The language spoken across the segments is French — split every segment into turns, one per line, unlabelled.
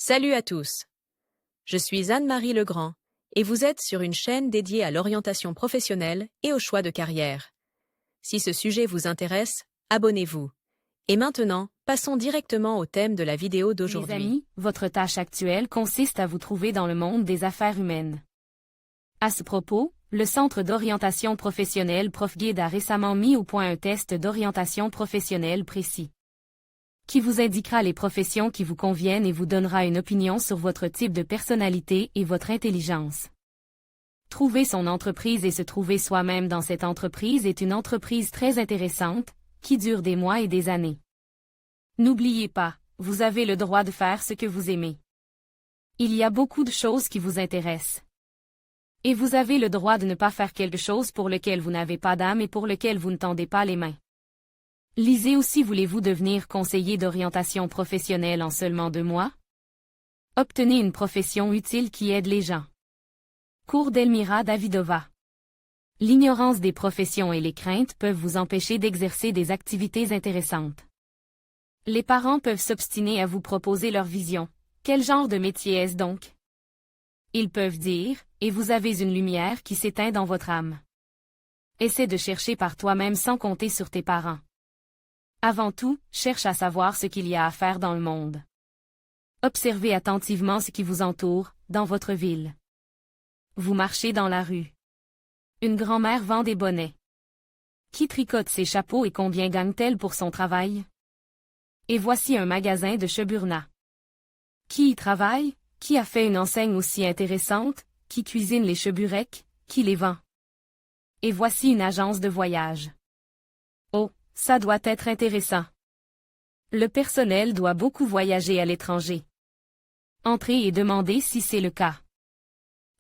Salut à tous. Je suis Anne-Marie Legrand et vous êtes sur une chaîne dédiée à l'orientation professionnelle et au choix de carrière. Si ce sujet vous intéresse, abonnez-vous. Et maintenant, passons directement au thème de la vidéo d'aujourd'hui.
Les amis, votre tâche actuelle consiste à vous trouver dans le monde des affaires humaines. À ce propos, le Centre d'orientation professionnelle ProfGuide a récemment mis au point un test d'orientation professionnelle précis, qui vous indiquera les professions qui vous conviennent et vous donnera une opinion sur votre type de personnalité et votre intelligence. Trouver son entreprise et se trouver soi-même dans cette entreprise est une entreprise très intéressante, qui dure des mois et des années. N'oubliez pas, vous avez le droit de faire ce que vous aimez. Il y a beaucoup de choses qui vous intéressent. Et vous avez le droit de ne pas faire quelque chose pour lequel vous n'avez pas d'âme et pour lequel vous ne tendez pas les mains. Lisez aussi. Voulez-vous devenir conseiller d'orientation professionnelle en seulement 2 mois? Obtenez une profession utile qui aide les gens. Cours d'Elmira Davidova. L'ignorance des professions et les craintes peuvent vous empêcher d'exercer des activités intéressantes. Les parents peuvent s'obstiner à vous proposer leur vision. Quel genre de métier est-ce donc? Ils peuvent dire, et vous avez une lumière qui s'éteint dans votre âme. Essaie de chercher par toi-même sans compter sur tes parents. Avant tout, cherche à savoir ce qu'il y a à faire dans le monde. Observez attentivement ce qui vous entoure, dans votre ville. Vous marchez dans la rue. Une grand-mère vend des bonnets. Qui tricote ses chapeaux et combien gagne-t-elle pour son travail? Et voici un magasin de Cheburna. Qui y travaille? Qui a fait une enseigne aussi intéressante? Qui cuisine les cheburecs? Qui les vend? Et voici une agence de voyage. Oh, ça doit être intéressant. Le personnel doit beaucoup voyager à l'étranger. Entrez et demandez si c'est le cas.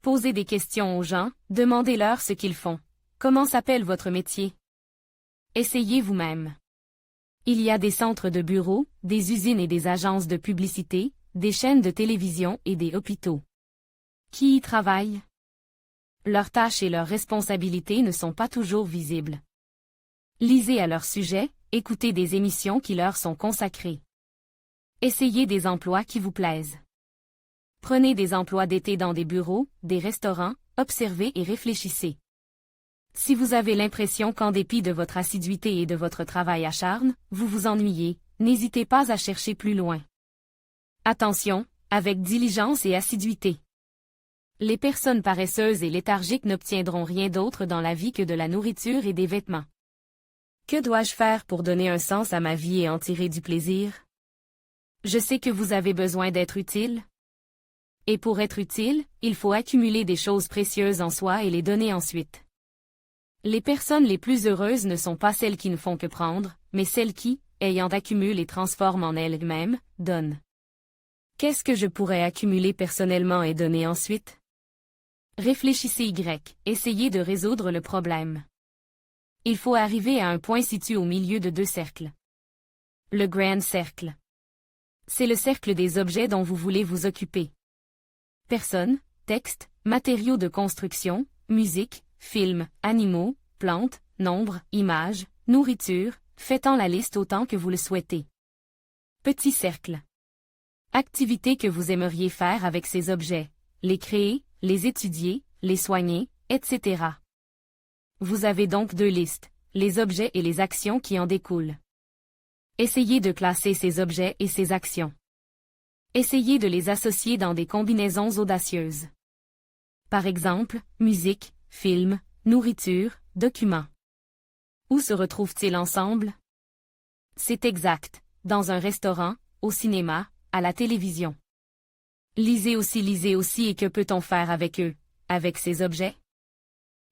Posez des questions aux gens, demandez-leur ce qu'ils font. Comment s'appelle votre métier? Essayez vous-même. Il y a des centres de bureaux, des usines et des agences de publicité, des chaînes de télévision et des hôpitaux. Qui y travaillent? Leurs tâches et leurs responsabilités ne sont pas toujours visibles. Lisez à leur sujet, écoutez des émissions qui leur sont consacrées. Essayez des emplois qui vous plaisent. Prenez des emplois d'été dans des bureaux, des restaurants, observez et réfléchissez. Si vous avez l'impression qu'en dépit de votre assiduité et de votre travail acharne, vous vous ennuyez, n'hésitez pas à chercher plus loin. Attention, avec diligence et assiduité. Les personnes paresseuses et léthargiques n'obtiendront rien d'autre dans la vie que de la nourriture et des vêtements. Que dois-je faire pour donner un sens à ma vie et en tirer du plaisir? Je sais que vous avez besoin d'être utile. Et pour être utile, il faut accumuler des choses précieuses en soi et les donner ensuite. Les personnes les plus heureuses ne sont pas celles qui ne font que prendre, mais celles qui, ayant accumulé et transforment en elles-mêmes, donnent. Qu'est-ce que je pourrais accumuler personnellement et donner ensuite? Réfléchissez essayez de résoudre le problème. Il faut arriver à un point situé au milieu de 2 cercles. Le grand cercle. C'est le cercle des objets dont vous voulez vous occuper. Personnes, textes, matériaux de construction, musique, films, animaux, plantes, nombres, images, nourriture, faites-en la liste autant que vous le souhaitez. Petit cercle. Activités que vous aimeriez faire avec ces objets, les créer, les étudier, les soigner, etc. Vous avez donc 2 listes, les objets et les actions qui en découlent. Essayez de classer ces objets et ces actions. Essayez de les associer dans des combinaisons audacieuses. Par exemple, musique, film, nourriture, documents. Où se retrouvent-ils ensemble? C'est exact, dans un restaurant, au cinéma, à la télévision. Lisez aussi et que peut-on faire avec eux, avec ces objets?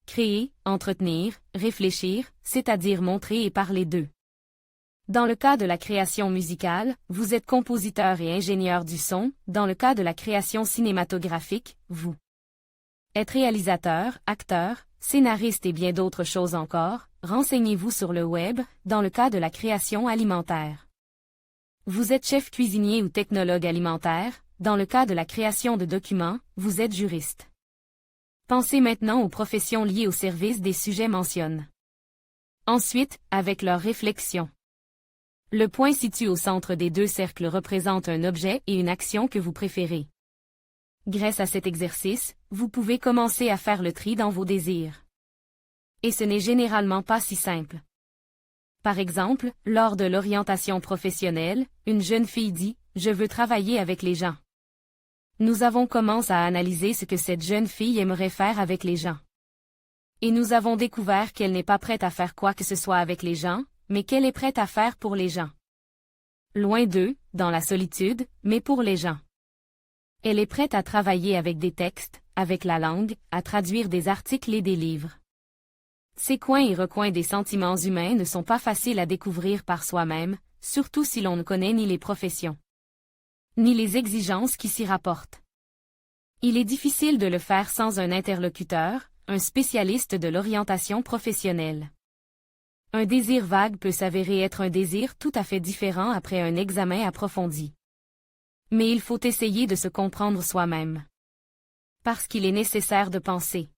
Créer, entretenir, réfléchir, c'est-à-dire montrer et parler d'eux. Dans le cas de la création musicale, vous êtes compositeur et ingénieur du son, dans le cas de la création cinématographique, vous êtes réalisateur, acteur, scénariste et bien d'autres choses encore, renseignez-vous sur le web, dans le cas de la création alimentaire. Vous êtes chef cuisinier ou technologue alimentaire, dans le cas de la création de documents, vous êtes juriste. Pensez maintenant aux professions liées au service des sujets mentionnés. Ensuite, avec leur réflexion. Le point situé au centre des deux cercles représente un objet et une action que vous préférez. Grâce à cet exercice, vous pouvez commencer à faire le tri dans vos désirs. Et ce n'est généralement pas si simple. Par exemple, lors de l'orientation professionnelle, une jeune fille dit « Je veux travailler avec les gens ». Nous avons commencé à analyser ce que cette jeune fille aimerait faire avec les gens. Et nous avons découvert qu'elle n'est pas prête à faire quoi que ce soit avec les gens, mais qu'elle est prête à faire pour les gens. Loin d'eux, dans la solitude, mais pour les gens. Elle est prête à travailler avec des textes, avec la langue, à traduire des articles et des livres. Ces coins et recoins des sentiments humains ne sont pas faciles à découvrir par soi-même, surtout si l'on ne connaît ni les professions, ni les exigences qui s'y rapportent. Il est difficile de le faire sans un interlocuteur, un spécialiste de l'orientation professionnelle. Un désir vague peut s'avérer être un désir tout à fait différent après un examen approfondi. Mais il faut essayer de se comprendre soi-même. Parce qu'il est nécessaire de penser.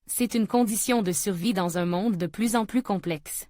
C'est une condition de survie dans un monde de plus en plus complexe.